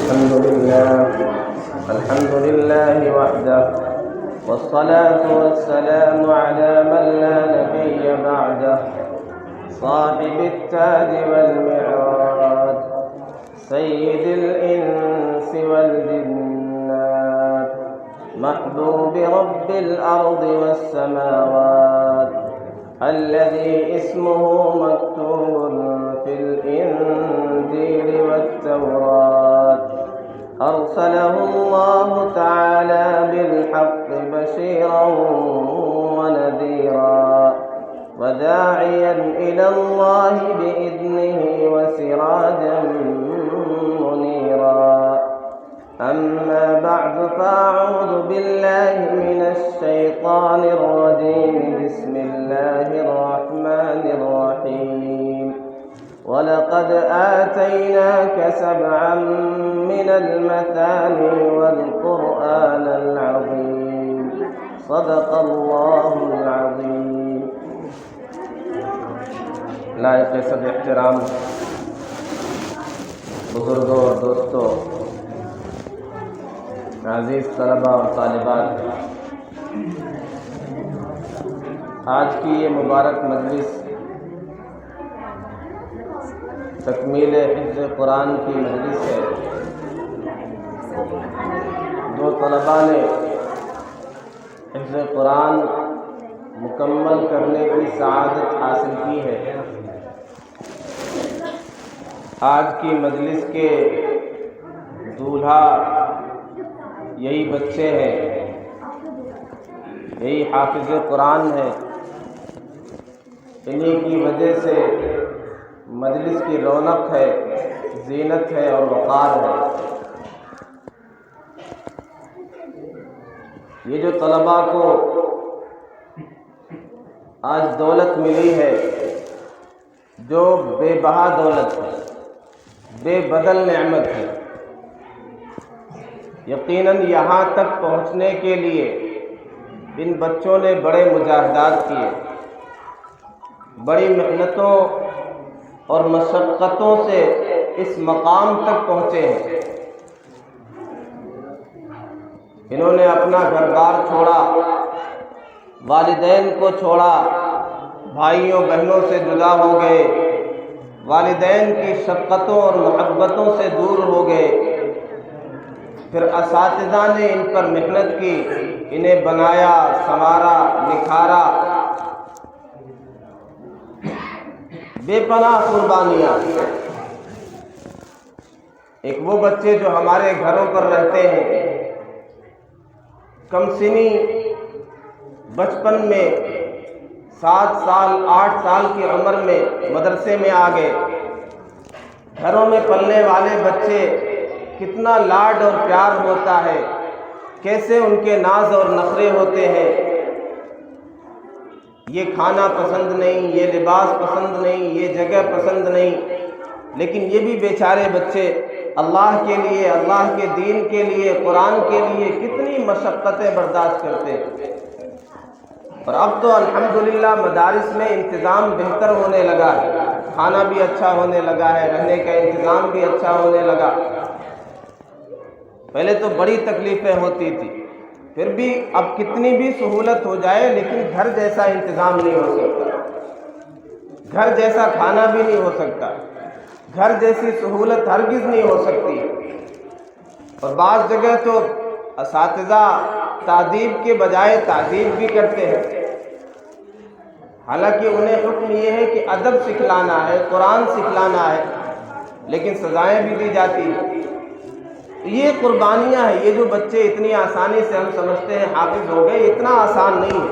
الحمد لله وحده، والصلاة والسلام على من لا نبي بعده، صاحب التاج والمعراج، سيد الإنس والجنات، محبوب رب الأرض والسماوات، الذي اسمه مكتوب في الإنجيل والتوراة، أرسله الله تعالى بالحق بشيرا ونذيرا، وداعيا إلى الله بإذنه وسراجا منيرا. أما بعد، فأعوذ بالله من الشيطان الرجيم. بسم الله الرحمن الرحيم. ولقد آتيناك 7 من المثاني والقرآن العظيم. صدق الله العظيم. لائق سب احترام بزرگوں اور دوستوں، عزیز طلبہ اور طالبات، آج کی یہ مبارک مجلس تکمیل حفظ قرآن کی مجلس ہے۔ جو طلباء نے حفظ قرآن مکمل کرنے کی سعادت حاصل کی ہے، آج کی مجلس کے دولہا یہی بچے ہیں، یہی حافظ قرآن ہے۔ انہی کی وجہ سے مجلس کی رونق ہے، زینت ہے اور وقار ہے۔ یہ جو طلباء کو آج دولت ملی ہے، جو بے بہا دولت ہے، بے بدل نعمت ہے، یقیناً یہاں تک پہنچنے کے لیے ان بچوں نے بڑے مجاہدات کیے، بڑی محنتوں اور مشقتوں سے اس مقام تک پہنچے ہیں۔ انہوں نے اپنا گھر بار چھوڑا، والدین کو چھوڑا، بھائیوں بہنوں سے جدا ہو گئے، والدین کی شفقتوں اور محبتوں سے دور ہو گئے، پھر اساتذہ نے ان پر محنت کی، انہیں بنایا، سنوارا، نکھارا، بے پناہ قربانیاں۔ ایک وہ بچے جو ہمارے گھروں پر رہتے ہیں، کم سنی بچپن میں 7 سال 8 سال کی عمر میں مدرسے میں آ گئے۔ گھروں میں پلنے والے بچے کتنا لاڈ اور پیار ہوتا ہے، کیسے ان کے ناز اور نخرے ہوتے ہیں، یہ کھانا پسند نہیں، یہ لباس پسند نہیں، یہ جگہ پسند نہیں، لیکن یہ بھی بیچارے بچے اللہ کے لیے، اللہ کے دین کے لیے، قرآن کے لیے کتنی مشقتیں برداشت کرتے ہیں۔ اور اب تو الحمدللہ مدارس میں انتظام بہتر ہونے لگا ہے، کھانا بھی اچھا ہونے لگا ہے، رہنے کا انتظام بھی اچھا ہونے لگا۔ پہلے تو بڑی تکلیفیں ہوتی تھی، پھر بھی اب کتنی بھی سہولت ہو جائے لیکن گھر جیسا انتظام نہیں ہو سکتا، گھر جیسا کھانا بھی نہیں ہو سکتا، گھر جیسی سہولت ہرگز نہیں ہو سکتی۔ اور بعض جگہ تو اساتذہ تعدیب کے بجائے تعذیب بھی کرتے ہیں، حالانکہ انہیں حکم یہ ہے کہ ادب سکھلانا ہے، قرآن سکھلانا ہے، لیکن سزائیں بھی دی جاتی ہیں۔ یہ قربانیاں ہیں۔ یہ جو بچے اتنی آسانی سے ہم سمجھتے ہیں حافظ ہو گئے، اتنا آسان نہیں ہے۔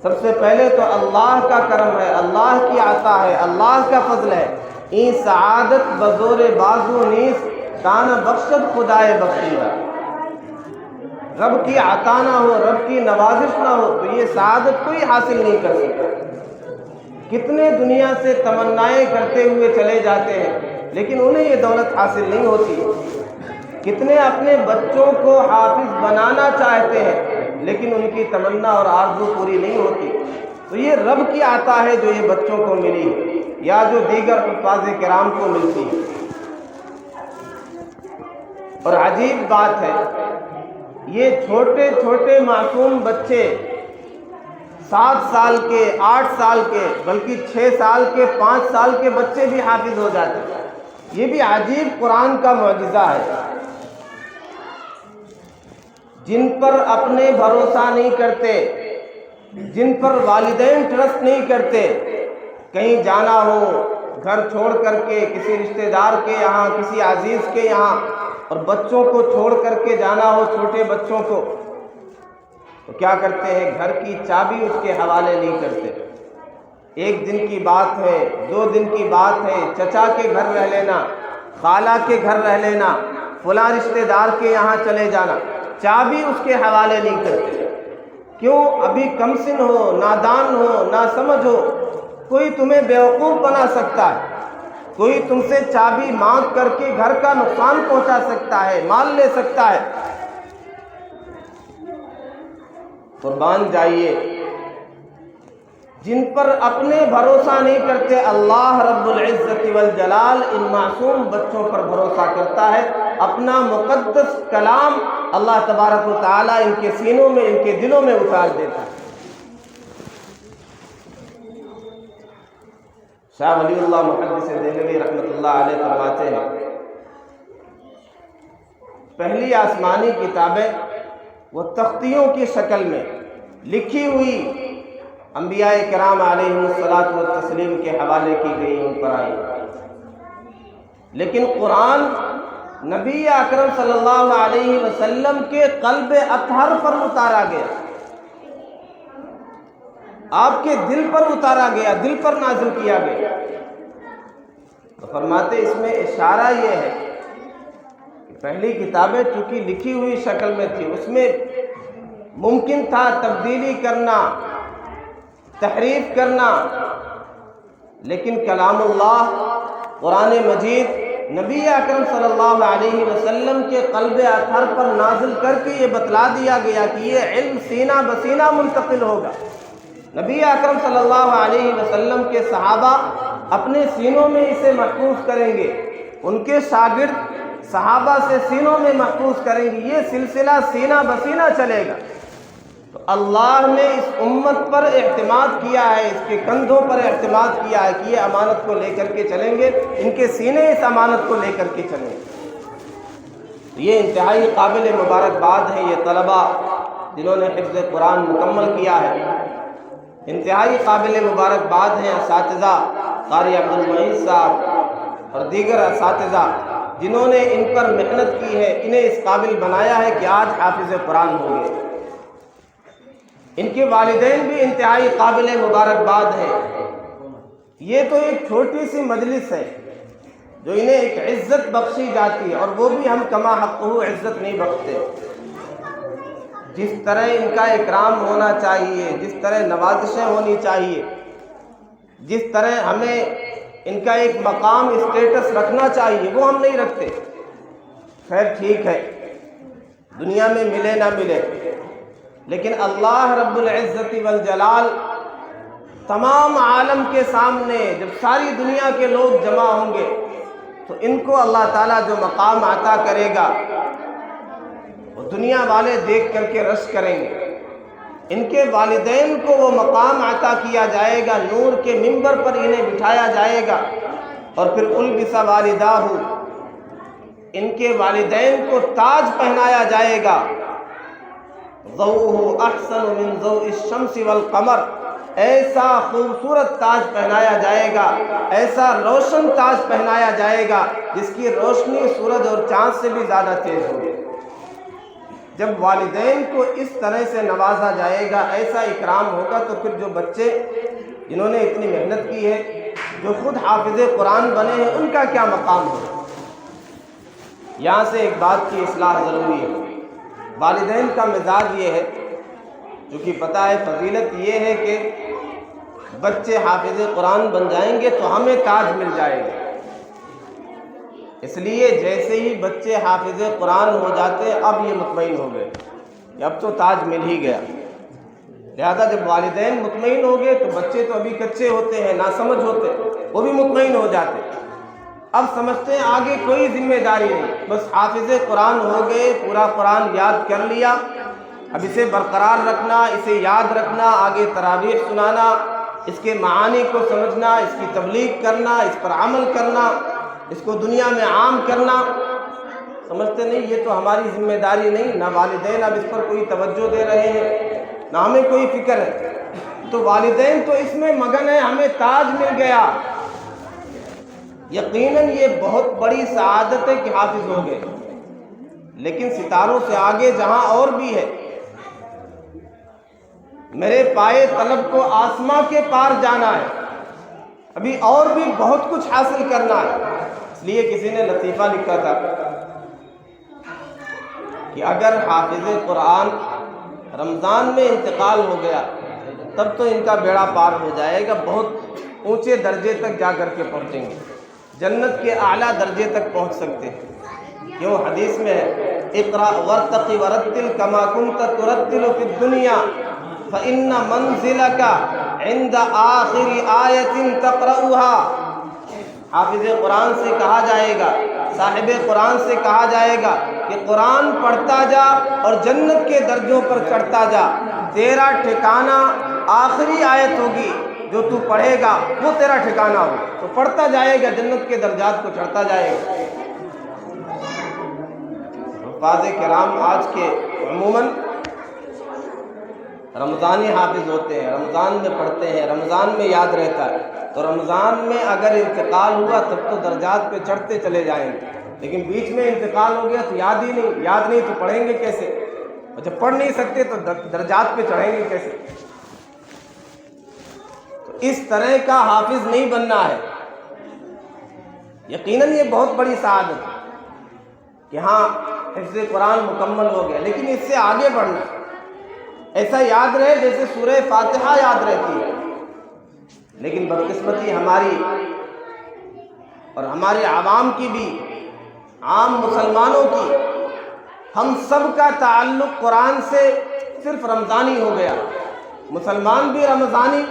سب سے پہلے تو اللہ کا کرم ہے، اللہ کی عطا ہے، اللہ کا فضل ہے۔ این سعادت بزور بازو نیس، تانا بخشد خدائے بخشیدہ۔ رب کی عطا نہ ہو، رب کی نوازش نہ ہو تو یہ سعادت کوئی حاصل نہیں کر سکتا۔ کتنے دنیا سے تمنائیں کرتے ہوئے چلے جاتے ہیں لیکن انہیں یہ دولت حاصل نہیں ہوتی۔ کتنے اپنے بچوں کو حافظ بنانا چاہتے ہیں لیکن ان کی تمنا اور آرزو پوری نہیں ہوتی۔ تو یہ رب کی عطا ہے جو یہ بچوں کو ملی یا جو دیگر حفاظ کرام کو ملتی ہے۔ اور عجیب بات ہے، یہ چھوٹے چھوٹے معصوم بچے 7 سال کے، 8 سال کے، بلکہ 6 سال کے، 5 سال کے بچے بھی حافظ ہو جاتے ہیں۔ یہ بھی عجیب قرآن کا معجزہ ہے۔ جن پر اپنے بھروسہ نہیں کرتے، جن پر والدین ٹرسٹ نہیں کرتے، کہیں جانا ہو گھر چھوڑ کر کے کسی رشتہ دار کے یہاں، کسی عزیز کے یہاں، اور بچوں کو چھوڑ کر کے جانا ہو، چھوٹے بچوں کو، تو کیا کرتے ہیں؟ گھر کی چابی اس کے حوالے نہیں کرتے۔ 1 دن کی بات ہے، 2 دن کی بات ہے، چچا کے گھر رہ لینا، خالہ کے گھر رہ لینا، فلاں رشتہ دار کے یہاں چلے جانا، چابی اس کے حوالے نہیں کرتے۔ کیوں؟ ابھی کم سن ہو، نادان ہو، ناسمجھ ہو، کوئی تمہیں بیوقوف بنا سکتا ہے، کوئی تم سے چابی مانگ کر کے گھر کا نقصان پہنچا سکتا ہے، مال لے سکتا ہے۔ قربان جائیے، جن پر اپنے بھروسہ نہیں کرتے، اللہ رب العزت والجلال ان معصوم بچوں پر بھروسہ کرتا ہے، اپنا مقدس کلام اللہ تبارک و تعالیٰ ان کے سینوں میں، ان کے دلوں میں اتار دیتا ہے۔ شاہ ولی اللہ محدث دہلوی رحمۃ اللہ علیہ فرماتے ہیں، پہلی آسمانی کتابیں وہ تختیوں کی شکل میں لکھی ہوئی انبیاء کرام علیہم الصلاۃ والتسلیم کے حوالے کی گئی، ان پر آئی، لیکن قرآن نبی اکرم صلی اللہ علیہ وسلم کے قلب اطہر پر اتارا گیا، آپ کے دل پر اتارا گیا، دل پر نازل کیا گیا۔ تو فرماتے اس میں اشارہ یہ ہے کہ پہلی کتابیں چونکہ لکھی ہوئی شکل میں تھی، اس میں ممکن تھا تبدیلی کرنا، تحریف کرنا، لیکن کلام اللہ قرآن مجید نبی اکرم صلی اللہ علیہ وسلم کے قلب اطہر پر نازل کر کے یہ بتلا دیا گیا کہ یہ علم سینہ بسینہ منتقل ہوگا۔ نبی اکرم صلی اللہ علیہ وسلم کے صحابہ اپنے سینوں میں اسے محفوظ کریں گے، ان کے شاگرد صحابہ سے سینوں میں محفوظ کریں گے، یہ سلسلہ سینہ بسینہ چلے گا۔ تو اللہ نے اس امت پر اعتماد کیا ہے، اس کے کندھوں پر اعتماد کیا ہے کہ یہ امانت کو لے کر کے چلیں گے، ان کے سینے اس امانت کو لے کر کے چلیں گے۔ یہ انتہائی قابل مبارکباد ہے یہ طلباء جنہوں نے حفظ قرآن مکمل کیا ہے، انتہائی قابل مبارکباد ہیں اساتذہ قاری عبد المعید صاحب اور دیگر اساتذہ جنہوں نے ان پر محنت کی ہے، انہیں اس قابل بنایا ہے کہ آج حافظ قرآن ہوں گے۔ ان کے والدین بھی انتہائی قابل مبارکباد ہیں۔ یہ تو ایک چھوٹی سی مجلس ہے جو انہیں ایک عزت بخشی جاتی ہے، اور وہ بھی ہم کما حقہ عزت نہیں بخشتے۔ جس طرح ان کا اکرام ہونا چاہیے، جس طرح نوازشیں ہونی چاہیے، جس طرح ہمیں ان کا ایک مقام اسٹیٹس رکھنا چاہیے، وہ ہم نہیں رکھتے۔ خیر ٹھیک ہے، دنیا میں ملے نہ ملے، لیکن اللہ رب العزت والجلال تمام عالم کے سامنے جب ساری دنیا کے لوگ جمع ہوں گے تو ان کو اللہ تعالیٰ جو مقام عطا کرے گا وہ دنیا والے دیکھ کر کے رشک کریں گے۔ ان کے والدین کو وہ مقام عطا کیا جائے گا، نور کے منبر پر انہیں بٹھایا جائے گا، اور پھر البس والداہ، ان کے والدین کو تاج پہنایا جائے گا، ضوءہ احسن من ضوء الشمس والقمر، ایسا خوبصورت تاج پہنایا جائے گا، ایسا روشن تاج پہنایا جائے گا جس کی روشنی سورج اور چاند سے بھی زیادہ تیز ہوگی۔ جب والدین کو اس طرح سے نوازا جائے گا، ایسا اکرام ہوگا، تو پھر جو بچے جنہوں نے اتنی محنت کی ہے، جو خود حافظ قرآن بنے ہیں، ان کا کیا مقام ہوگا۔ یہاں سے ایک بات کی اصلاح ضروری ہے۔ والدین کا مزاج یہ ہے، کیونکہ پتہ ہے فضیلت یہ ہے کہ بچے حافظ قرآن بن جائیں گے تو ہمیں تاج مل جائے گا، اس لیے جیسے ہی بچے حافظ قرآن ہو جاتے اب یہ مطمئن ہو گئے کہ اب تو تاج مل ہی گیا۔ لہذا جب والدین مطمئن ہو گئے تو بچے تو ابھی کچے ہوتے ہیں، ناسمجھ ہوتے، وہ بھی مطمئن ہو جاتے۔ اب سمجھتے ہیں آگے کوئی ذمہ داری نہیں، بس حافظ قرآن ہو گئے، پورا قرآن یاد کر لیا، اب اسے برقرار رکھنا، اسے یاد رکھنا، آگے تراویح سنانا، اس کے معانی کو سمجھنا، اس کی تبلیغ کرنا، اس پر عمل کرنا، اس کو دنیا میں عام کرنا۔ سمجھتے نہیں یہ تو ہماری ذمہ داری نہیں، نہ والدین اب اس پر کوئی توجہ دے رہے ہیں، نہ ہمیں کوئی فکر ہے، تو والدین تو اس میں مگن ہے، ہمیں تاج مل گیا۔ یقیناً یہ بہت بڑی سعادت ہے کہ حافظ ہو گئے، لیکن ستاروں سے آگے جہاں اور بھی ہے، میرے پائے طلب کو آسماں کے پار جانا ہے، ابھی اور بھی بہت کچھ حاصل کرنا ہے۔ اس لیے کسی نے لطیفہ لکھا تھا کہ اگر حافظ قرآن رمضان میں انتقال ہو گیا تب تو ان کا بیڑا پار ہو جائے گا، بہت اونچے درجے تک جا کر کے پہنچیں گے، جنت کے اعلیٰ درجے تک پہنچ سکتے ہیں۔ کیوں؟ حدیث میں ہے اقرأ وارتقی ورتل کما کنت ترتل فی الدنیا فإن منزلك عند آخر آیۃ تقرأها۔ حافظ قرآن سے کہا جائے گا، صاحب قرآن سے کہا جائے گا کہ قرآن پڑھتا جا اور جنت کے درجوں پر چڑھتا جا، تیرا ٹھکانہ آخری آیت ہوگی جو تو پڑھے گا وہ تیرا ٹھکانہ ہو، تو پڑھتا جائے گا، جنت کے درجات کو چڑھتا جائے گا۔ حفاظ کرام آج کے عموماً رمضانی حافظ ہوتے ہیں، رمضان میں پڑھتے ہیں، رمضان میں یاد رہتا ہے، تو رمضان میں اگر انتقال ہوا تب تو درجات پہ چڑھتے چلے جائیں گے، لیکن بیچ میں انتقال ہو گیا تو یاد نہیں تو پڑھیں گے کیسے؟ اور جب پڑھ نہیں سکتے تو درجات پہ چڑھیں گے کیسے؟ تو اس طرح کا حافظ نہیں بننا ہے۔ یقیناً یہ بہت بڑی سعادت ہے کہ ہاں حفظ قرآن مکمل ہو گیا، لیکن اس سے آگے بڑھنا، ایسا یاد رہے جیسے سورہ فاتحہ یاد رہتی ہے۔ لیکن بدقسمتی ہماری اور ہمارے عوام کی بھی، عام مسلمانوں کی، ہم سب کا تعلق قرآن سے صرف رمضانی ہو گیا، مسلمان بھی رمضانی،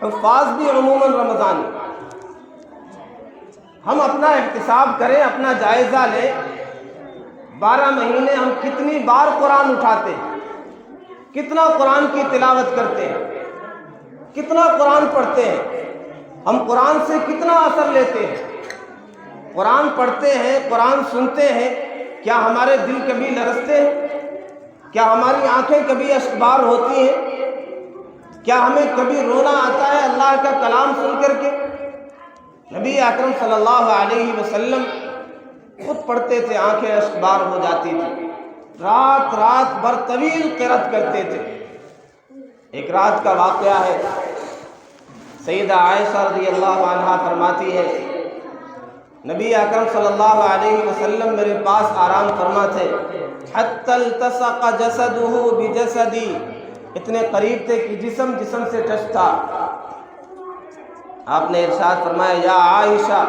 حفاظ بھی عموماً رمضانی۔ ہم اپنا احتساب کریں، اپنا جائزہ لیں، 12 مہینے ہم کتنی بار قرآن اٹھاتے ہیں، کتنا قرآن کی تلاوت کرتے ہیں، کتنا قرآن پڑھتے ہیں، ہم قرآن سے کتنا اثر لیتے ہیں، قرآن پڑھتے ہیں، قرآن سنتے ہیں، کیا ہمارے دل کبھی لرزتے ہیں؟ کیا ہماری آنکھیں کبھی اشکبار ہوتی ہیں؟ کیا ہمیں کبھی رونا آتا ہے اللہ کا کلام سن کر کے؟ نبی اکرم صلی اللہ علیہ وسلم خود پڑھتے تھے، آنکھیں اشکبار ہو جاتی تھی، رات بھر طویل قرأت کرتے تھے۔ ایک رات کا واقعہ ہے، سیدہ عائشہ رضی اللہ عنہا فرماتی ہے نبی اکرم صلی اللہ علیہ وسلم میرے پاس آرام فرما تھے، حتی التصق جسدہ بجسدی، اتنے قریب تھے کہ جسم سے ٹچ تھا۔ آپ نے ارشاد فرمایا یا عائشہ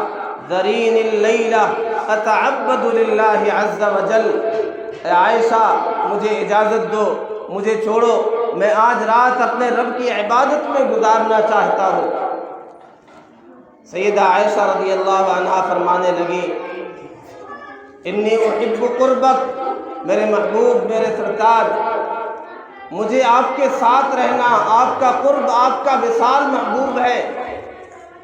ذرین اللیلہ اتعبد للہ عز وجل، اے عائشہ مجھے اجازت دو، مجھے چھوڑو، میں آج رات اپنے رب کی عبادت میں گزارنا چاہتا ہوں۔ سیدہ عائشہ رضی اللہ عنہا فرمانے لگی انی احب قربک، میرے محبوب، میرے سرتاج، مجھے آپ کے ساتھ رہنا، آپ کا قرب، آپ کا وصال محبوب ہے،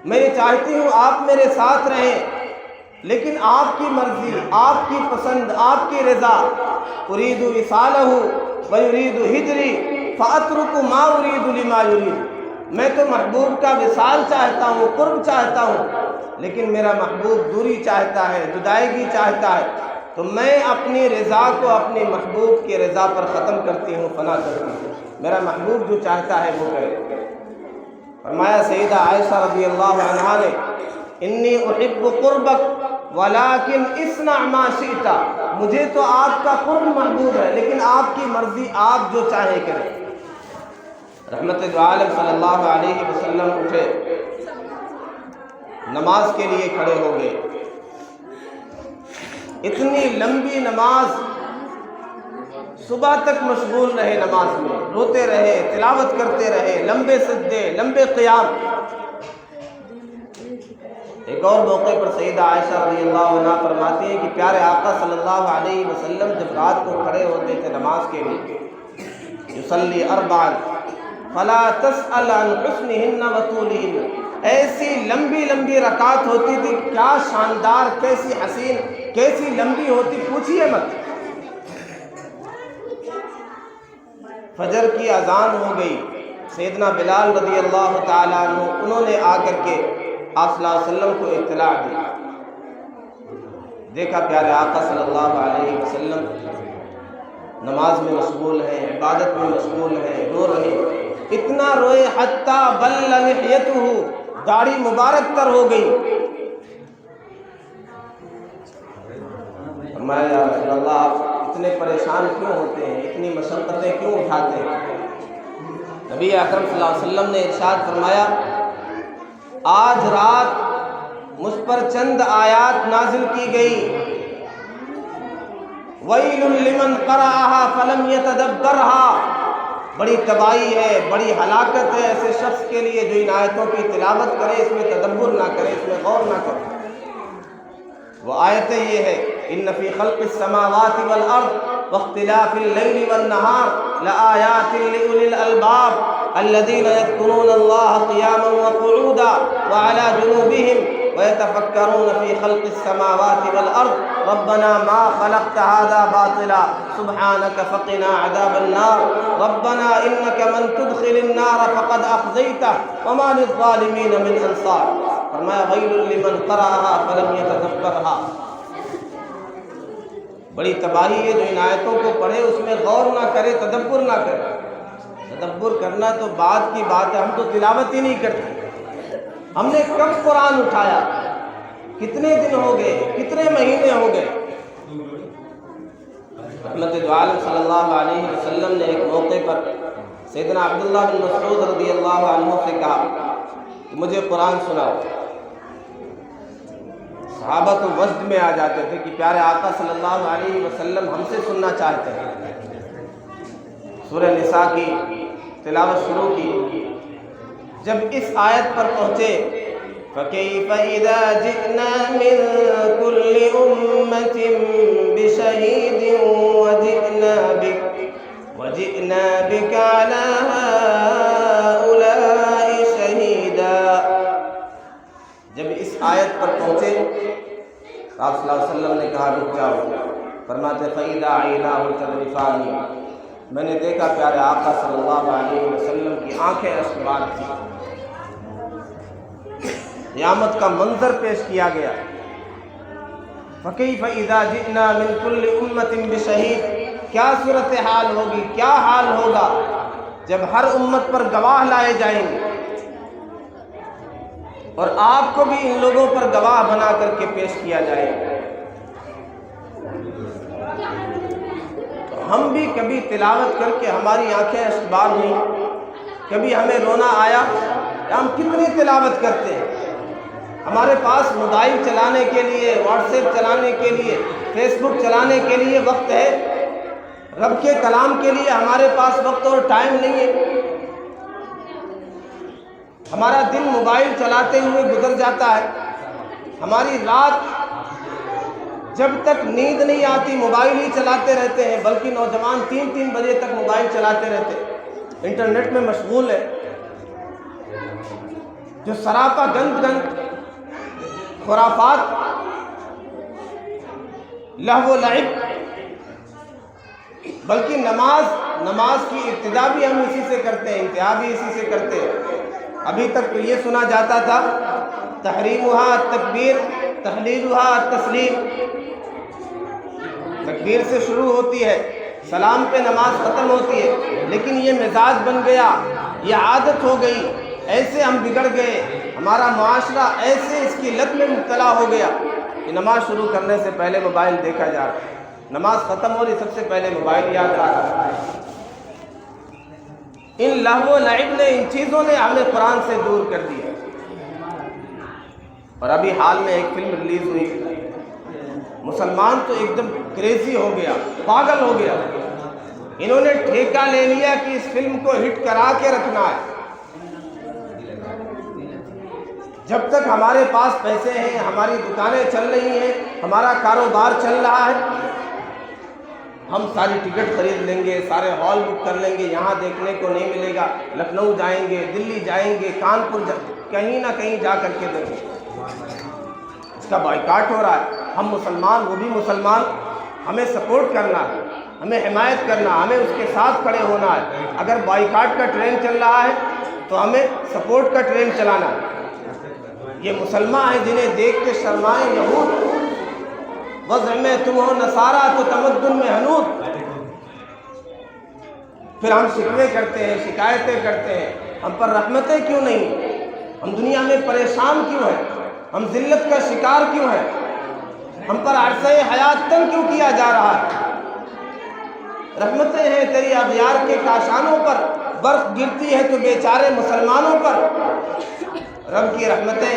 میں یہ چاہتی ہوں آپ میرے ساتھ رہیں، لیکن آپ کی مرضی، آپ کی پسند، آپ کی رضا، ارید وصالہ ویرید ہجری فاترک ما ارید لما یرید، میں تو محبوب کا وصال چاہتا ہوں، قرب چاہتا ہوں، لیکن میرا محبوب دوری چاہتا ہے، جدائیگی چاہتا ہے، تو میں اپنی رضا کو اپنی محبوب کی رضا پر ختم کرتی ہوں، فنا کرتی ہوں، میرا محبوب جو چاہتا ہے وہ کرے۔ فرمایا سیدہ عائشہ رضی اللہ عنہا نے انی احب قربک ولیکن اصنع ما شئت، مجھے تو آپ کا قرب محبوب ہے لیکن آپ کی مرضی، آپ جو چاہیں کریں۔ رحمت عالم صلی اللہ علیہ وسلم اٹھے، نماز کے لیے کھڑے ہو گئے، اتنی لمبی نماز، صبح تک مشغول رہے نماز میں، روتے رہے، تلاوت کرتے رہے، لمبے سجدے، لمبے قیام۔ ایک اور موقع پر سیدہ عائشہ رضی اللہ عنہا فرماتی ہیں کہ پیارے آقا صلی اللہ علیہ وسلم جب رات کو کھڑے ہوتے تھے نماز کے لیے، یصلی اربعا فلا تسأل عن حسنہن وطولہن، ایسی لمبی لمبی رکعت ہوتی تھی، کیا شاندار، کیسی حسین، کیسی لمبی ہوتی، پوچھئے مت۔ فجر کی اذان ہو گئی، سیدنا بلال رضی اللہ تعالیٰ عنہ انہوں نے آ کر کے آپ صلی اللہ علیہ وسلم کو اطلاع دی۔ دیکھا پیارے آقا صلی اللہ علیہ وسلم نماز میں مشغول ہیں، عبادت میں مشغول ہیں، رو رہے ہیں، اتنا روئے حتی بل لحیتہ، داڑھی مبارک تر ہو گئی۔ فرمایا یا رسول اللہ آپ اتنے پریشان کیوں ہوتے ہیں، اتنی مشقتیں کیوں اٹھاتے ہیں؟ نبی اکرم صلی اللہ علیہ وسلم نے ارشاد فرمایا آج رات مجھ پر چند آیات نازل کی گئی، وَيْلٌ لِمَنْ قَرَأَهَا فَلَمْ يَتَدَبَّرْهَا، بڑی تباہی ہے، بڑی ہلاکت ہے ایسے شخص کے لیے جو ان آیتوں کی تلاوت کرے، اس میں تدبر نہ کرے، اس میں غور نہ کرے۔ وہ آیتیں یہ ہے ان فی خلق السماوات والارض واختلاف اللیل والنہار لآیات لأولی الالباب الذین یذکرون اللہ قیاما وقعودا وعلی جنوبہم ويتفكرون في خلق السماوات والأرض ربنا ما خلقت هذا باطلا سبحانك فقنا عذاب النار ربنا إنك من تدخل النار فقد أخزيته وما للظالمين من أنصار۔ فرمایا ويل لمن قرأها فلم يتدبرها، بڑی تباہی ہے جو ان آیتوں کو پڑھے اس میں غور نہ کرے، تدبر نہ کرے۔ تدبر کرنا تو بعد کی بات ہے، ہم تو تلاوت ہی نہیں کرتے۔ ہم نے کب قرآن اٹھایا، کتنے دن ہو گئے، کتنے مہینے ہو گئے؟ رحمت دو عالم صلی اللہ علیہ وسلم نے ایک موقع پر سیدنا عبداللہ بن مسعود رضی اللہ عنہ سے کہا کہ مجھے قرآن سناؤ۔ صحابہ تو وجد میں آ جاتے تھے کہ پیارے آقا صلی اللہ علیہ وسلم ہم سے سننا چاہتے ہیں۔ سورہ نساء کی تلاوت شروع کی، جب اس آیت پر پہنچے فَكَيْفَ إِذَا جِئْنَا مِن كُلِّ أُمَّةٍ بِشَهِيدٍ وَجِئْنَا بِكَ عَلَى هَؤُلَاءِ شَهِيدًا۔ جب اس آیت پر پہنچے آپ صلی اللہ علیہ وسلم نے کہا رک جاؤ، فرماتے فَإِذَا عَيْنَاهُ تَذْرِفَانِ، میں نے دیکھا پیارے آقا صلی اللہ علیہ وسلم کی آنکھیں اشکبار تھی۔ قیامت کا منظر پیش کیا گیا، فَكَيْفَ إِذَا جِئْنَا مِن كُلِّ أُمَّةٍ بِشَهِيدٍ، کیا صورتحال ہوگی، کیا حال ہوگا جب ہر امت پر گواہ لائے جائیں گے، اور آپ کو بھی ان لوگوں پر گواہ بنا کر کے پیش کیا جائے گا۔ ہم بھی کبھی تلاوت کر کے ہماری آنکھیں اشکبار ہوئیں، کبھی ہمیں رونا آیا، ہم کتنی تلاوت کرتے ہیں۔ ہمارے پاس موبائل چلانے کے لیے، واٹس ایپ چلانے کے لیے، فیس بک چلانے کے لیے وقت ہے، رب کے کلام کے لیے ہمارے پاس وقت اور ٹائم نہیں ہے۔ ہمارا دن موبائل چلاتے ہوئے گزر جاتا ہے، ہماری رات جب تک نیند نہیں آتی موبائل ہی چلاتے رہتے ہیں، بلکہ نوجوان 3 بجے تک موبائل چلاتے رہتے ہیں، انٹرنیٹ میں مشغول ہے، جو سراپا گند خرافات، لہو و لعب، بلکہ نماز کی ابتدا بھی ہم اسی سے کرتے ہیں، انتہا بھی اسی سے کرتے ہیں۔ ابھی تک تو یہ سنا جاتا تھا تحریمھا التکبیر تحلیلھا التسلیم، تکبیر سے شروع ہوتی ہے، سلام پہ نماز ختم ہوتی ہے، لیکن یہ مزاج بن گیا، یہ عادت ہو گئی، ایسے ہم بگڑ گئے، ہمارا معاشرہ ایسے اس کی لت میں مبتلا ہو گیا کہ نماز شروع کرنے سے پہلے موبائل دیکھا جا رہا ہے، نماز ختم ہو رہی سب سے پہلے موبائل یاد آ رہا ہے۔ ان لہو و لعب نے، ان چیزوں نے ہمیں قرآن سے دور کر دیا۔ اور ابھی حال میں ایک فلم ریلیز ہوئی، مسلمان تو ایک دم کریزی ہو گیا، پاگل ہو گیا، انہوں نے ٹھیکہ لے لیا کہ اس فلم کو ہٹ کرا کے رکھنا ہے۔ جب تک ہمارے پاس پیسے ہیں، ہماری دکانیں چل رہی ہیں، ہمارا کاروبار چل رہا ہے، ہم ساری ٹکٹ خرید لیں گے، سارے ہال بک کر لیں گے، یہاں دیکھنے کو نہیں ملے گا، لکھنؤ جائیں گے، دلی جائیں گے، کانپور کہیں نہ کہیں جا کر کے دیکھیں گے۔ اس کا بائیکاٹ ہو رہا ہے۔ ہم مسلمان، وہ بھی مسلمان، ہمیں سپورٹ کرنا ہے، ہمیں حمایت کرنا، ہمیں اس کے ساتھ کھڑے ہونا ہے۔ اگر بائیکاٹ کا ٹرین چل رہا ہے تو ہمیں سپورٹ کا ٹرین چلانا ہے۔ یہ مسلمان ہیں جنہیں دیکھ کے شرمائیں یہود، وضع میں تم ہو نصارہ تو تمدن میں حنود۔ پھر ہم شکوے کرتے ہیں، شکایتیں کرتے ہیں، ہم پر رحمتیں کیوں نہیں؟ ہم دنیا میں پریشان کیوں ہیں؟ ہم ذلت کا شکار کیوں ہیں؟ ہم پر عرصہ حیات تنگ کیوں کیا جا رہا ہے؟ رحمتیں ہیں تیری اغیار کے کاشانوں پر، برف گرتی ہے تو بیچارے مسلمانوں پر۔ رب کی رحمتیں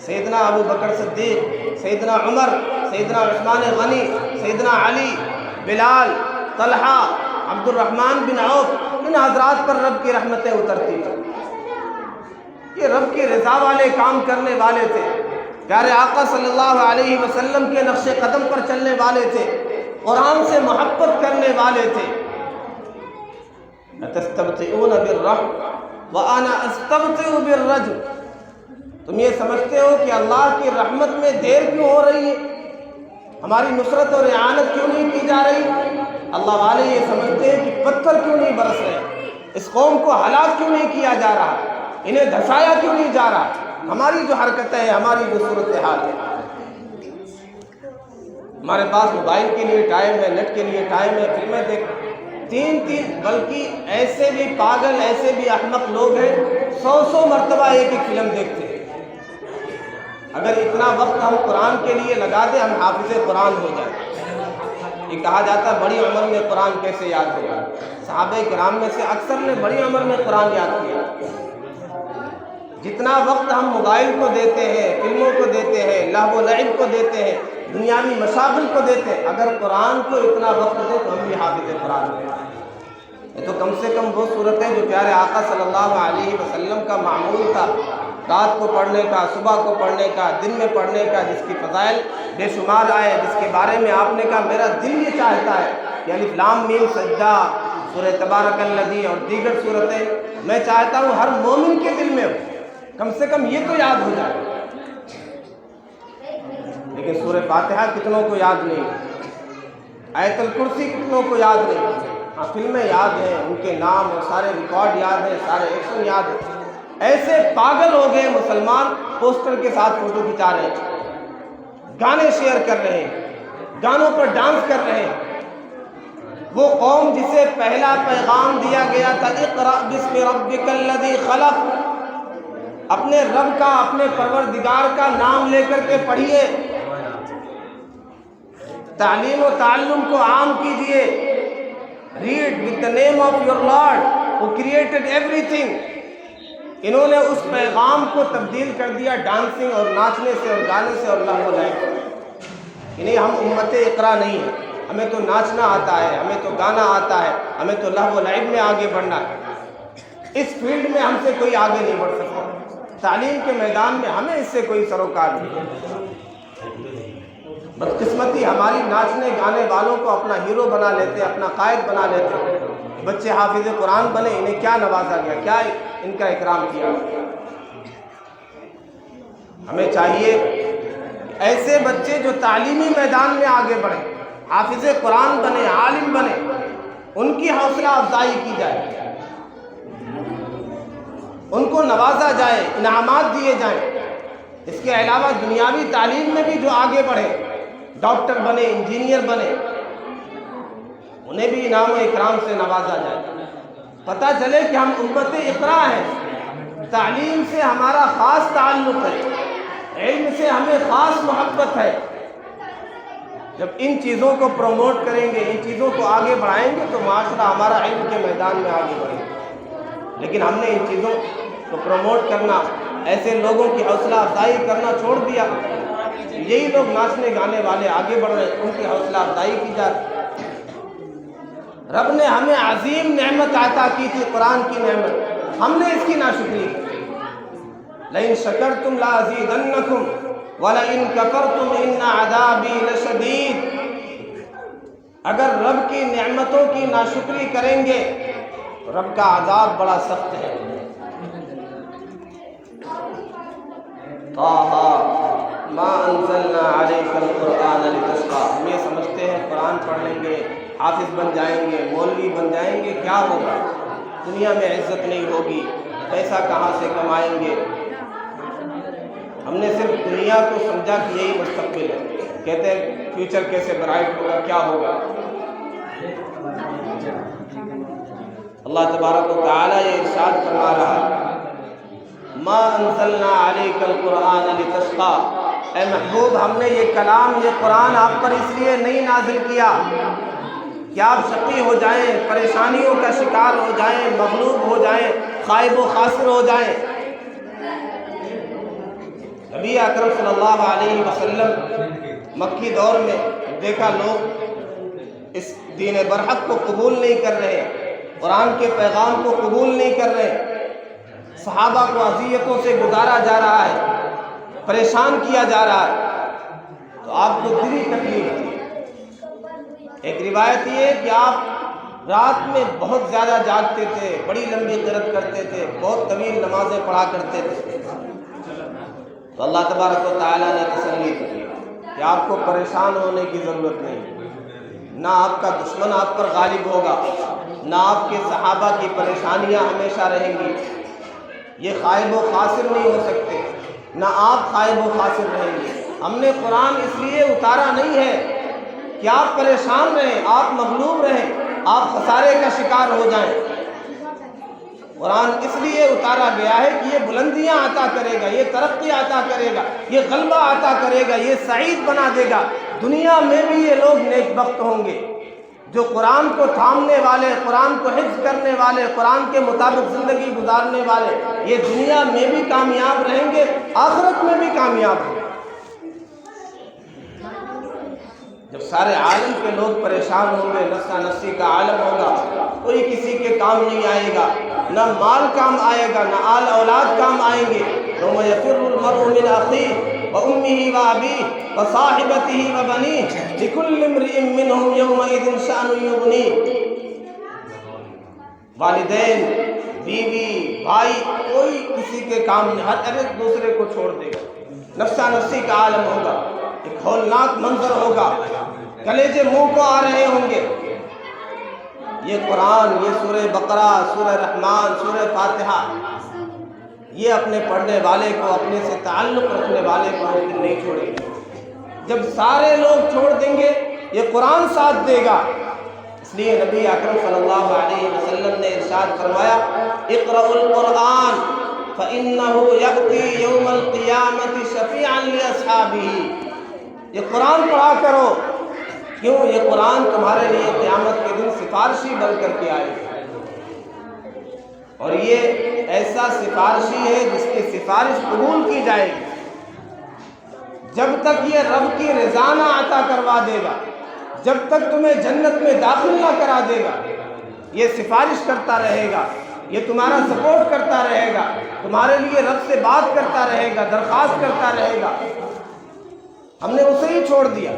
سیدنا ابو بکر صدیق، سیدنا عمر، سیدنا عثمان غنی، سیدنا علی، بلال، طلحہ، عبد الرحمن بن عوف، ان حضرات پر رب کی رحمتیں اترتی تھیں۔ یہ رب کی رضا والے کام کرنے والے تھے، پیارے آقا صلی اللہ علیہ وسلم کے نقش قدم پر چلنے والے تھے، قرآن سے محبت کرنے والے تھے۔ أَتَسْتَبْطِئُونَ بِالرَّحْمِ وَأَنَا أَسْتَبْطِئُ بِالرَّجْمِ۔ تم یہ سمجھتے ہو کہ اللہ کی رحمت میں دیر کیوں ہو رہی ہے؟ ہماری نصرت اور اعانت کیوں نہیں کی جا رہی؟ اللہ والے یہ سمجھتے ہیں کہ پتھر کیوں نہیں برس رہے، اس قوم کو ہلاک کیوں نہیں کیا جا رہا، انہیں دھسایا کیوں نہیں جا رہا؟ ہماری جو حرکتیں ہیں، ہماری جو صورتحال ہے، ہمارے پاس موبائل کے لیے ٹائم ہے، نیٹ کے لیے ٹائم ہے، فلمیں دیکھ، تین بلکہ ایسے بھی پاگل، ایسے بھی احمق لوگ ہیں 100 مرتبہ ایک فلم دیکھتے ہیں۔ اگر اتنا وقت ہم قرآن کے لیے لگا دیں، ہم حافظ قرآن ہو جائیں۔ یہ کہا جاتا ہے بڑی عمر میں قرآن کیسے یاد ہوگا؟ صحابہ کرام میں سے اکثر نے بڑی عمر میں قرآن یاد کیا۔ جتنا وقت ہم موبائل کو دیتے ہیں، فلموں کو دیتے ہیں، لہو و لعب کو دیتے ہیں، دنیاوی مشاغل کو دیتے ہیں، اگر قرآن کو اتنا وقت دے تو ہم بھی حافظ قرآن ہیں۔ یہ تو کم سے کم وہ صورت ہے جو پیارے آقا صلی اللہ علیہ وسلم کا معمول تھا، رات کو پڑھنے کا، صبح کو پڑھنے کا، دن میں پڑھنے کا، جس کی فضائل بے شمار آئے، جس کے بارے میں آپ نے کہا میرا دل یہ چاہتا ہے کہ الف لام میم سجدہ، سورہ تبارک الذی اور دیگر صورتیں میں چاہتا ہوں ہر مومن کے دل میں ہو، کم سے کم یہ تو یاد ہو جائے۔ لیکن سورہ فاتحہ کتنوں کو یاد نہیں، آیت الکرسی کتنوں کو یاد نہیں۔ ہاں فلمیں یاد ہیں، ان کے نام اور سارے ریکارڈ یاد ہیں، سارے ایکشن یاد ہیں۔ ایسے پاگل ہو گئے مسلمان، پوسٹر کے ساتھ فوٹو کھنچا رہے ہیں، گانے شیئر کر رہے ہیں، گانوں پر ڈانس کر رہے ہیں۔ وہ قوم جسے پہلا پیغام دیا گیا تھا اقرأ بسم ربک الذی خلق، اپنے رب کا، اپنے پروردگار کا نام لے کر کے پڑھیے، تعلیم و تعلم کو عام کیجئے۔ Read with the name of your Lord who created everything۔ انہوں نے اس پیغام کو تبدیل کر دیا ڈانسنگ اور ناچنے سے اور گانے سے اور لہو و لعب سے۔ انہیں ہم امت اقرا نہیں ہیں، ہمیں تو ناچنا آتا ہے، ہمیں تو گانا آتا ہے، ہمیں تو لہو و لعب میں آگے بڑھنا ہے۔ اس فیلڈ میں ہم سے کوئی آگے نہیں بڑھ سکتا، تعلیم کے میدان میں ہمیں اس سے کوئی سروکار نہیں۔ بدقسمتی ہماری ناچنے گانے والوں کو اپنا ہیرو بنا لیتے، اپنا قائد بنا لیتے۔ بچے حافظ قرآن بنے، انہیں کیا نوازا گیا، کیا ان کا اکرام کیا؟ ہمیں چاہیے ایسے بچے جو تعلیمی میدان میں آگے بڑھیں، حافظ قرآن بنے، عالم بنے، ان کی حوصلہ افزائی کی جائے، ان کو نوازا جائے، انعامات دیے جائیں۔ اس کے علاوہ دنیاوی تعلیم میں بھی جو آگے بڑھے، ڈاکٹر بنے، انجینئر بنے، انہیں بھی انعام و اکرام سے نوازا جائے۔ پتہ چلے کہ ہم امت اقرا ہیں، تعلیم سے ہمارا خاص تعلق ہے، علم سے ہمیں خاص محبت ہے۔ جب ان چیزوں کو پروموٹ کریں گے، ان چیزوں کو آگے بڑھائیں گے تو معاشرہ ہمارا علم کے میدان میں آگے بڑھے گا۔ لیکن ہم نے ان چیزوں کو پروموٹ کرنا، ایسے لوگوں کی حوصلہ افزائی کرنا چھوڑ دیا۔ یہی لوگ ناچنے گانے والے آگے بڑھ رہے ہیں، ان کی حوصلہ افزائی کی جا رہی۔ رب نے ہمیں عظیم نعمت عطا کی تھی، قرآن کی نعمت، ہم نے اس کی ناشکری کی۔ لئن شکرتم لازیدنکم ولئن کفرتم ان عذابی لشدید، اگر رب کی نعمتوں کی ناشکری کریں گے تو رب کا عذاب بڑا سخت ہے۔ ما انزلنا علیک القرآن لتشقی، ہم یہ سمجھتے ہیں قرآن پڑھ لیں گے، حافظ بن جائیں گے، مولوی بن جائیں گے، کیا ہوگا؟ دنیا میں عزت نہیں ہوگی، پیسہ کہاں سے کمائیں گے؟ ہم نے صرف دنیا کو سمجھا کہ یہی مستقبل ہے، کہتے ہیں فیوچر کیسے برائٹ ہوگا، کیا ہوگا؟ اللہ تبارک و تعالیٰ یہ ارشاد فرما رہا ہے ما انزلنا علیک القرآن لتشقی، اے محبوب ہم نے یہ کلام، یہ قرآن آپ پر اس لیے نہیں نازل کیا کہ آپ شقی ہو جائیں، پریشانیوں کا شکار ہو جائیں، مغلوب ہو جائیں، خائب و خاسر ہو جائیں۔ نبی اکرم صلی اللہ علیہ وسلم مکی دور میں دیکھا لوگ اس دین برحق کو قبول نہیں کر رہے، قرآن کے پیغام کو قبول نہیں کر رہے، صحابہ کو اذیتوں سے گزارا جا رہا ہے، پریشان کیا جا رہا ہے، تو آپ کو دلی تکلیف تھی۔ ایک روایت یہ ہے کہ آپ رات میں بہت زیادہ جاگتے تھے، بڑی لمبی قرات کرتے تھے، بہت طویل نمازیں پڑھا کرتے تھے، تو اللہ تبارک و تعالیٰ نے تسلی دی کہ آپ کو پریشان ہونے کی ضرورت نہیں، نہ آپ کا دشمن آپ پر غالب ہوگا، نہ آپ کے صحابہ کی پریشانیاں ہمیشہ رہیں گی، یہ خائب و خاسر نہیں ہو سکتے، نہ آپ خائب و خاسر رہیں گے۔ ہم نے قرآن اس لیے اتارا نہیں ہے کہ آپ پریشان رہیں، آپ مغلوب رہیں، آپ خسارے کا شکار ہو جائیں۔ قرآن اس لیے اتارا گیا ہے کہ یہ بلندیاں عطا کرے گا، یہ ترقی عطا کرے گا، یہ غلبہ عطا کرے گا، یہ سعید بنا دے گا۔ دنیا میں بھی یہ لوگ نیک بخت ہوں گے جو قرآن کو تھامنے والے، قرآن کو حفظ کرنے والے، قرآن کے مطابق زندگی گزارنے والے، یہ دنیا میں بھی کامیاب رہیں گے، آخرت میں بھی کامیاب ہوں گے۔ جب سارے عالم کے لوگ پریشان ہوں گے، نفسا نفسی کا عالم ہوگا، کوئی کسی کے کام نہیں آئے گا، نہ مال کام آئے گا، نہ آل اولاد کام آئیں گے۔ یوم یفر المرء من اخیہ وامہ وابیہ وصاحبتہ وبنیہ لکل امرئ منہم یومئذ شأن یغنیہ۔ والدین، بیوی، بھائی، کوئی کسی کے کام نہیں، ہر ایک دوسرے کو چھوڑ دے گا، نفسا نفسی کا عالم ہوگا، ایک ہولناک منظر ہوگا، کلیجے منہ کو آ رہے ہوں گے۔ یہ قرآن، یہ سورہ بقرہ، سورہ رحمان، سورہ فاتحہ، یہ اپنے پڑھنے والے کو، اپنے سے تعلق رکھنے والے کو اس دن نہیں چھوڑے گا۔ جب سارے لوگ چھوڑ دیں گے یہ قرآن ساتھ دے گا۔ اس لیے نبی اکرم صلی اللہ علیہ وسلم نے ارشاد فرمایا اقرأوا القرآن فإنه يأتي يوم القیامة شفیعا لأصحابہ، یہ قرآن پڑھا کرو، کیوں؟ یہ قرآن تمہارے لیے قیامت کے دن سفارشی بن کر کے آئے گا، اور یہ ایسا سفارشی ہے جس کی سفارش قبول کی جائے گی جب تک یہ رب کی رضا نہ عطا کروا دے گا، جب تک تمہیں جنت میں داخل نہ کرا دے گا، یہ سفارش کرتا رہے گا، یہ تمہارا سپورٹ کرتا رہے گا، تمہارے لیے رب سے بات کرتا رہے گا، درخواست کرتا رہے گا۔ ہم نے اسے ہی چھوڑ دیا،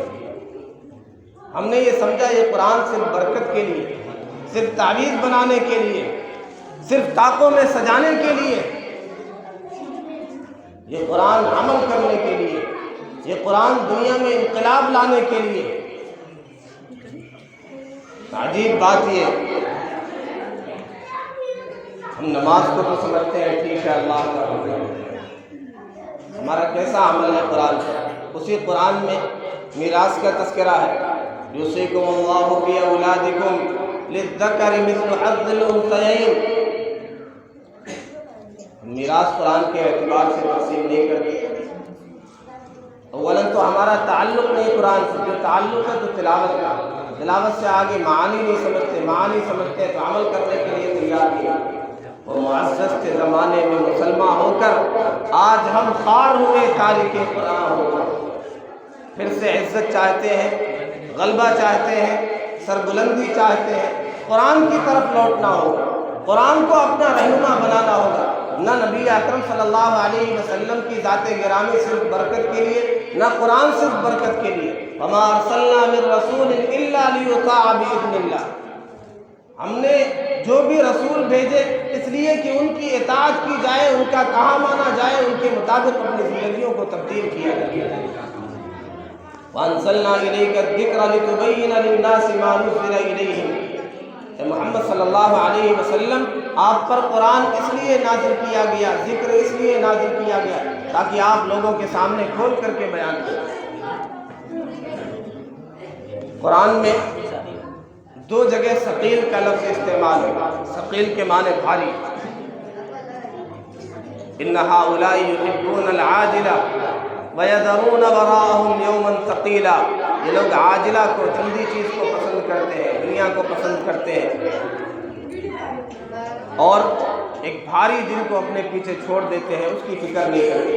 ہم نے یہ سمجھا یہ قرآن صرف برکت کے لیے، صرف تعویذ بنانے کے لیے، صرف طاقوں میں سجانے کے لیے، یہ قرآن عمل کرنے کے لیے، یہ قرآن دنیا میں انقلاب لانے کے لیے۔ عجیب بات یہ، ہم نماز کو تو سمجھتے ہیں ٹھیک ہے اللہ کا حکم ہے، ہمارا کیسا عمل ہے قرآن پر؟ اسی قرآن میں میراث کا تذکرہ ہے، یوصیکم اللہ فی اولادکم للذکر مثل حظ الانثیین۔ میراث قرآن کے اعتبار سے تقسیم نہیں کرتے۔ اولاً تو ہمارا تعلق نہیں قرآن سے، جو تعلق ہے تو تلاوت کا، تلاوت سے آگے معانی نہیں سمجھتے، معانی سمجھتے تو عمل کرنے کے لیے تیار نہیں۔ وہ معزز کے زمانے میں مسلمان ہو کر آج ہم خوار ہوئے تارک قرآن ہو کر، پھر سے عزت چاہتے ہیں، غلبہ چاہتے ہیں، سربلندی چاہتے ہیں۔ قرآن کی طرف لوٹنا ہوگا، قرآن کو اپنا رہنما بنانا ہوگا، نہ نبی اکرم صلی اللہ علیہ وسلم کی ذات گرامی صرف برکت کے لیے، نہ قرآن صرف برکت کے لیے۔ وما ارسلنا من رسول الا لیطاع باذن اللہ، ہم نے جو بھی رسول بھیجے اس لیے کہ ان کی اطاعت کی جائے، ان کا کہا مانا جائے، ان کے مطابق اپنی زندگیوں کو تبدیل کیا جائے۔ وانزلنا الیک الذکر لتبین للناس ما نزل الیہم، اے محمد صلی اللہ علیہ وسلم آپ پر قرآن اس لیے نازل کیا گیا، ذکر اس لیے نازل کیا گیا تاکہ آپ لوگوں کے سامنے کھول کر کے بیان کریں۔ قرآن میں دو جگہ ثقیل کا لفظ استعمال ہے۔ ثقیل کے معنی بھاری، ان ہؤلاء یحبون العاجلہ ویذرون وراءهم یوما ثقیلا، یہ لوگ عاجلہ کو، جلدی چیز کو پسند کرتے ہیں، دنیا کو پسند کرتے ہیں، اور ایک بھاری دن کو اپنے پیچھے چھوڑ دیتے ہیں، اس کی فکر نہیں کرتے۔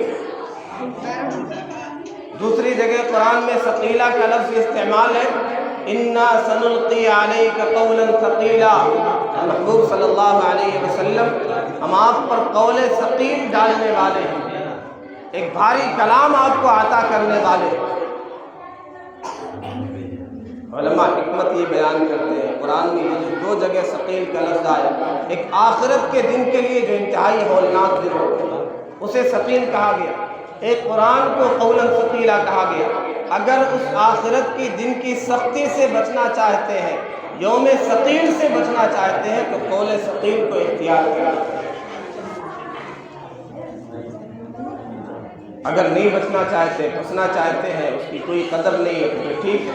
دوسری جگہ قرآن میں ثقیلہ کا لفظ استعمال ہے، انا سنلقی علیک قولا ثقیلا، محبوب صلی اللہ علیہ وسلم ہم آپ پر قول ثقیل ڈالنے والے ہیں، ایک بھاری کلام آپ کو عطا کرنے والے۔ علماء حکمت یہ بیان کرتے ہیں قرآن میں یہ جو دو جگہ ثقیل کا لفظ آیا، ایک آخرت کے دن کے لیے جو انتہائی ہولناک دن ہوتا ہے اسے ثقیل کہا گیا، ایک قرآن کو قولا ثقیلا کہا گیا۔ اگر اس آخرت کی دن کی سختی سے بچنا چاہتے ہیں، یوم ثقیل سے بچنا چاہتے ہیں، تو قول ثقیل کو اختیار کریں۔ اگر نہیں بچنا چاہتے، پھنسنا چاہتے ہیں، اس کی کوئی قدر نہیں ہے تو ٹھیک ہے۔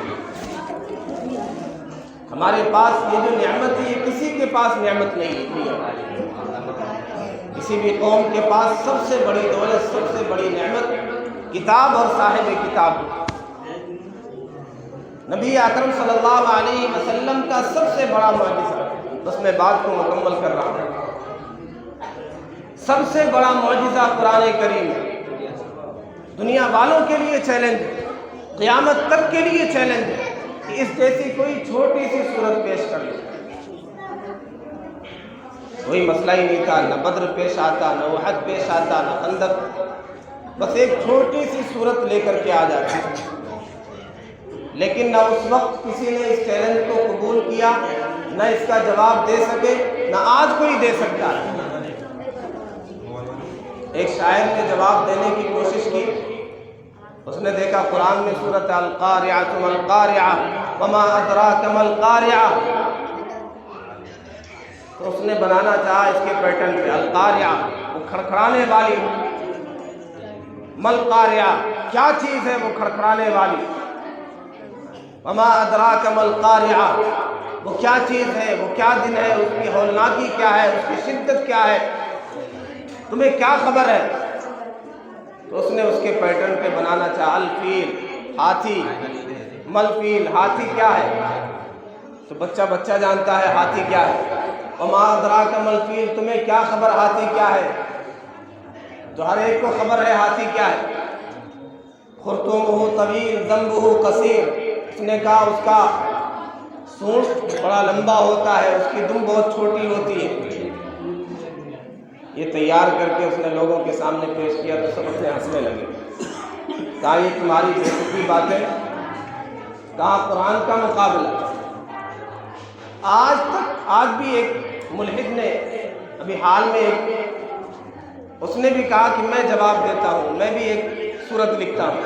ہمارے پاس یہ جو نعمت ہے یہ کسی کے پاس نعمت نہیں ہے، کسی بھی قوم کے پاس سب سے بڑی دولت، سب سے بڑی نعمت کتاب اور صاحب کتاب۔ نبی اکرم صلی اللہ علیہ وسلم کا سب سے بڑا معجزہ، بس میں بات کو مکمل کر رہا ہوں، سب سے بڑا معجزہ قرآن کریم ہے، دنیا والوں کے لیے چیلنج ہے، قیامت تک کے لیے چیلنج ہے کہ اس جیسی کوئی چھوٹی سی صورت پیش کر لے۔ کوئی مسئلہ ہی نہیں تھا، نہ بدر پیش آتا، نہ احد پیش آتا، نہ خندق، بس ایک چھوٹی سی صورت لے کر کے آ جاتی، لیکن نہ اس وقت کسی نے اس چیلنج کو قبول کیا، نہ اس کا جواب دے سکے، نہ آج کوئی دے سکتا ہے۔ ایک شاعر نے جواب دینے کی کوشش کی، اس نے دیکھا قرآن میں سورۃ القارعۃ ما القارعہ وما ادراک ما القارعہ، تو اس نے بنانا چاہا اس کے پیٹرن پہ، القارعہ وہ کھڑکھڑانے والی، ما القارعہ کیا چیز ہے وہ کھڑکھڑانے والی، وما ادراک ما القارعہ وہ کیا چیز ہے، وہ کیا دن ہے، اس کی ہولناکی کیا ہے، اس کی شدت کیا ہے، تمہیں کیا خبر ہے؟ تو اس نے اس کے پیٹرن پہ بنانا چاہا، الفیل ہاتھی، ملفیل ہاتھی کیا ہے، تو بچہ جانتا ہے ہاتھی کیا ہے، وما ادراک ما الفیل تمہیں کیا خبر ہاتھی کیا ہے، تو ہر ایک کو خبر ہے ہاتھی کیا ہے۔ خرطومہ طویل ذنبہ قصیر، اس نے کہا اس کا سونٹ بڑا لمبا ہوتا ہے، اس کی دم بہت چھوٹی ہوتی ہے۔ یہ تیار کر کے اس نے لوگوں کے سامنے پیش کیا تو سب اپنے ہنسنے لگے، کہا یہ تمہاری بیوقوفی باتیں، کہا قرآن کا مقابلہ۔ آج بھی ایک ملحد نے ابھی حال میں اس نے بھی کہا کہ میں جواب دیتا ہوں، میں بھی ایک سورت لکھتا ہوں،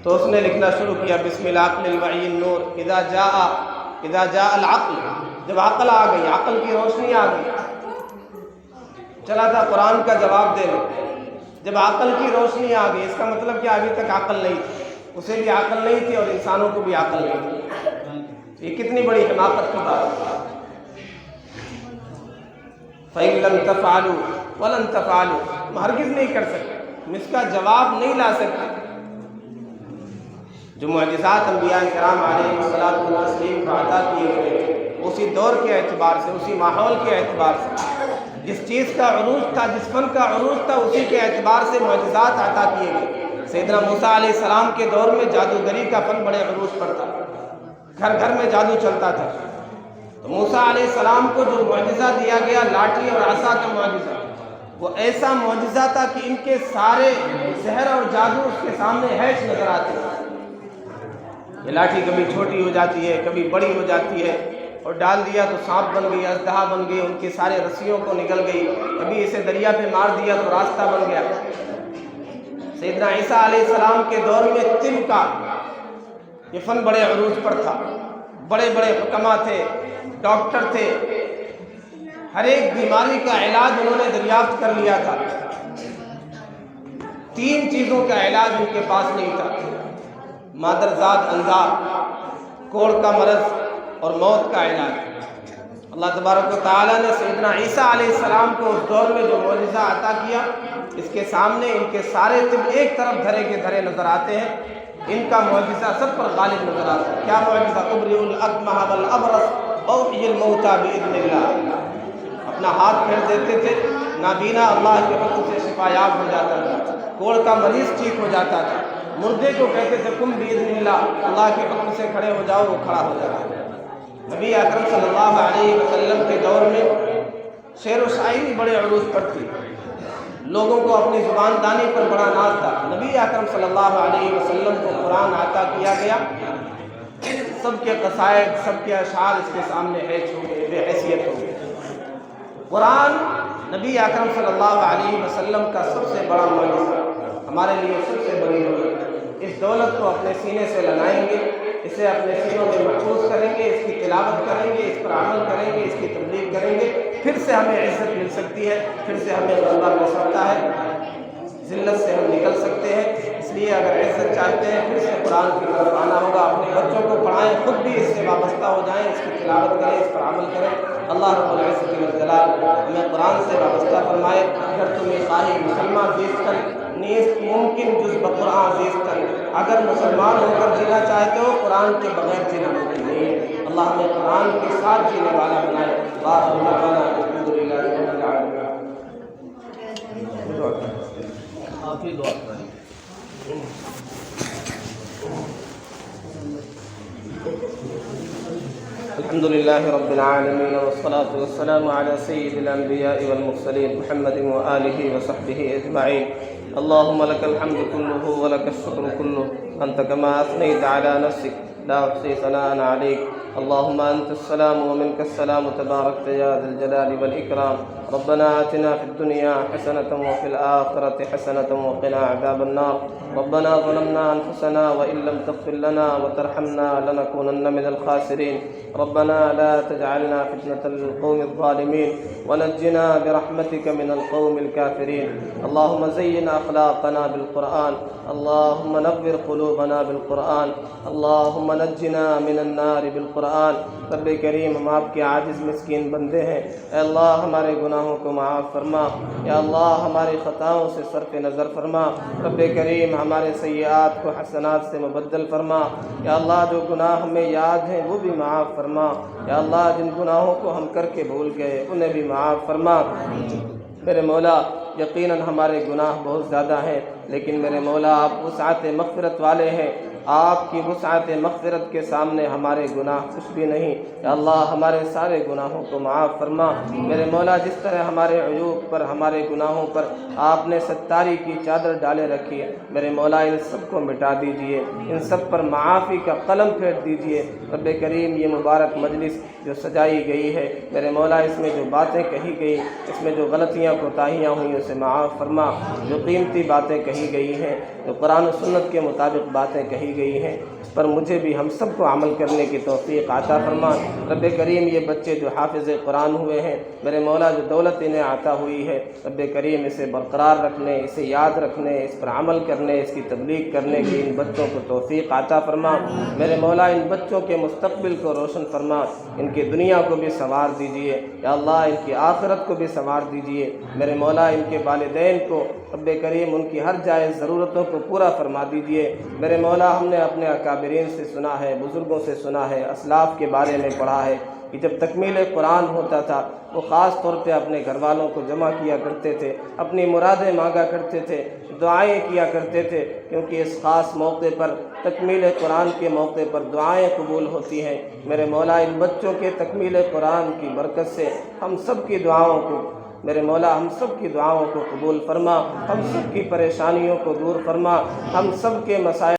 تو اس نے لکھنا شروع کیا، بسم العقل الوعی النور اذا جاء العقل، جب عقل آ گئی، عقل کی روشنی آ گئی، چلا تھا قرآن کا جواب دینے، جب عقل کی روشنی آ گئی، اس کا مطلب کہ ابھی تک عقل نہیں تھی، اسے بھی عقل نہیں تھی اور انسانوں کو بھی عقل نہیں تھی۔ یہ کتنی بڑی حماقت کی بات ہے۔ فَإِن لَمْ تَفْعَلُوا وَلَن تَفْعَلُوا، ہم ہرگز نہیں کر سکتے، ہم اس کا جواب نہیں لا سکتے۔ جو معجزات انبیاء کرام علیہ الصلوۃ والتسلیم کو عطا کیے ہوئے، اسی دور کے اعتبار سے، اسی ماحول کے اعتبار سے، جس چیز کا عروج تھا، جس فن کا عروج تھا، اسی کے اعتبار سے معجزات عطا کیے گئے۔ سیدنا موسیٰ علیہ السلام کے دور میں جادوگری کا فن بڑے عروج پر تھا، گھر گھر میں جادو چلتا تھا، تو موسیٰ علیہ السلام کو جو معجزہ دیا گیا لاٹھی اور عصا کا معجزہ، وہ ایسا معجزہ تھا کہ ان کے سارے سحر اور جادو اس کے سامنے ہیچ نظر آتے ہیں۔ یہ لاٹھی کبھی چھوٹی ہو جاتی ہے، کبھی بڑی ہو جاتی ہے، اور ڈال دیا تو سانپ بن گئی، اژدہا بن گئی، ان کے سارے رسیوں کو نگل گئی، کبھی اسے دریا پہ مار دیا تو راستہ بن گیا۔ سیدنا عیسیٰ علیہ السلام کے دور میں طب کا یہ فن بڑے عروج پر تھا، بڑے بڑے حکما تھے، ڈاکٹر تھے، ہر ایک بیماری کا علاج انہوں نے دریافت کر لیا تھا۔ 3 چیزوں کا علاج ان کے پاس نہیں تھا: مادرزاد اندھا، کوڑ کا مرض اور موت کا علاج۔ اللہ تبارک و تعالیٰ نے سیدنا عیسیٰ علیہ السلام کو اس دور میں جو معجزہ عطا کیا، اس کے سامنے ان کے سارے طب ایک طرف دھرے کے دھرے نظر آتے ہیں، ان کا معجزہ سب پر غالب نظر آتا ہے۔ کیا معجزہ؟ ابرئ الاکمہ والابرص واحیی الموتیٰ باذن اللہ۔ اپنا ہاتھ پھیر دیتے تھے، نابینا اللہ کے حکم سے شفا یاب ہو جاتا تھا، کوڑ کا مریض ٹھیک ہو جاتا تھا، مردے کو کہتے تھے قم باذن اللہ، اللہ کے حکم سے کھڑے ہو جاؤ، وہ کھڑا ہو جاتا تھا۔ نبی اکرم صلی اللہ علیہ وسلم کے دور میں شعر و شاعری بڑے عروج پر تھی، لوگوں کو اپنی زبان دانی پر بڑا ناز تھا۔ نبی اکرم صلی اللہ علیہ وسلم کو قرآن عطا کیا گیا، سب کے قصائد، سب کے اشعار اس کے سامنے ہیچ ہو گئے، بے حیثیت ہو گئے۔ قرآن نبی اکرم صلی اللہ علیہ وسلم کا سب سے بڑا معجزہ، ہمارے لیے سب سے بڑی دولت۔ اس دولت کو اپنے سینے سے لگائیں گے، اسے اپنے سینوں میں محفوظ کریں گے، اس کی تلاوت کریں گے، اس پر عمل کریں گے، اس کی تبلیغ کریں گے، پھر سے ہمیں عزت مل سکتی ہے، پھر سے ہمیں غلبہ مل سکتا ہے، ذلت سے ہم نکل سکتے ہیں۔ اس لیے اگر عزت چاہتے ہیں پھر سے قرآن کی طرف آنا ہوگا، اپنے بچوں کو پڑھائیں، خود بھی اس سے وابستہ ہو جائیں، اس کی تلاوت کریں، اس پر عمل کریں۔ اللہ رب العزت والجلال ہمیں قرآن سے وابستہ فرمائے۔ اگر تمہیں خواہی مسلمان زیستن نیست ممکن جز بقرآن زیستن، اگر مسلمان ہو کر جینا چاہتے ہو قرآن کے بغیر جینا ممکن نہیں ہے۔ اللہ ہمیں قرآن کے ساتھ جینے والا بنائے۔ بارک اللہ لنا الحمد للہ رب العالمین۔ آپ ہی دعا کریں۔ الحمد لله رب العالمين والصلاة والسلام على سيد الأنبياء والمرسلين محمد وآله وصحبه أجمعين۔ اللهم لك الحمد كله ولك الشكر كله، أنت كما أثنيت على نفسك لا أحصي ثناء عليك، اللهم أنت السلام ومنك السلام تباركت يا ذا الجلال والإكرام۔ ربنا آتنا في الدنيا حسنة وفي الآخرة حسنة وقنا عذاب النار۔ ربنا ظلمنا أنفسنا وإن لم تغفر لنا وترحمنا لنكونن من الخاسرين۔ ربنا لا تجعلنا فتنة للقوم الظالمين ونجنا برحمتك من القوم الكافرين۔ اللهم زين أخلاقنا بالقرآن، اللهم نور قلوبنا بالقرآن، اللهم نجنا من النار بالقرآن۔ رب کریم ہم آپ کے عاجز مسکین بندے ہیں، اے اللہ ہمارے گناہوں کو معاف فرما، یا اللہ ہماری خطاؤں سے صرف نظر فرما۔ رب کریم ہمارے سیئات کو حسنات سے مبدل فرما، یا اللہ جو گناہ ہمیں یاد ہیں وہ بھی معاف فرما، یا اللہ جن گناہوں کو ہم کر کے بھول گئے انہیں بھی معاف فرما۔ میرے مولا یقیناً ہمارے گناہ بہت زیادہ ہیں، لیکن میرے مولا آپ وسعت مغفرت والے ہیں، آپ کی وسعت مغفرت کے سامنے ہمارے گناہ کچھ بھی نہیں۔ یا اللہ ہمارے سارے گناہوں کو معاف فرما۔ میرے مولا جس طرح ہمارے عیوب پر، ہمارے گناہوں پر آپ نے ستاری کی چادر ڈالے رکھی ہے، میرے مولا ان سب کو مٹا دیجئے، ان سب پر معافی کا قلم پھیر دیجئے۔ رب کریم یہ مبارک مجلس جو سجائی گئی ہے، میرے مولا اس میں جو باتیں کہی گئی، اس میں جو غلطیاں کوتاہیاں ہوئیں اسے معاف فرما، جو قیمتی باتیں کہی گئی ہیں، جو قرآن و سنت کے مطابق باتیں کہی گئی ہیں، اس پر مجھے بھی ہم سب کو عمل کرنے کی توفیق عطا فرما۔ رب کریم یہ بچے جو حافظ قرآن ہوئے ہیں، میرے مولا جو دولت انہیں عطا ہوئی ہے، رب کریم اسے برقرار رکھنے، اسے یاد رکھنے، اس پر عمل کرنے، اس کی تبلیغ کرنے کی ان بچوں کو توفیق عطا فرما۔ میرے مولا ان بچوں کے مستقبل کو روشن فرما، ان کی دنیا کو بھی سنوار دیجئے، یا اللہ ان کی آخرت کو بھی سنوار دیجئے۔ میرے مولا ان کے والدین کو رب کریم ان کی ہر جائز ضرورتوں کو پورا فرما دیجئے۔ میرے مولا ہم نے اپنے اکابرین سے سنا ہے، بزرگوں سے سنا ہے، اسلاف کے بارے میں پڑھا ہے، کہ جب تکمیل قرآن ہوتا تھا وہ خاص طور پہ اپنے گھر والوں کو جمع کیا کرتے تھے، اپنی مرادیں مانگا کرتے تھے، دعائیں کیا کرتے تھے، کیونکہ اس خاص موقع پر تکمیل قرآن کے موقع پر دعائیں قبول ہوتی ہیں۔ میرے مولا ان بچوں کے تکمیل قرآن کی برکت سے ہم سب کی دعاؤں کو میرے مولا ہم سب کی دعاؤں کو قبول فرما، ہم سب کی پریشانیوں کو دور فرما، ہم سب کے مسائل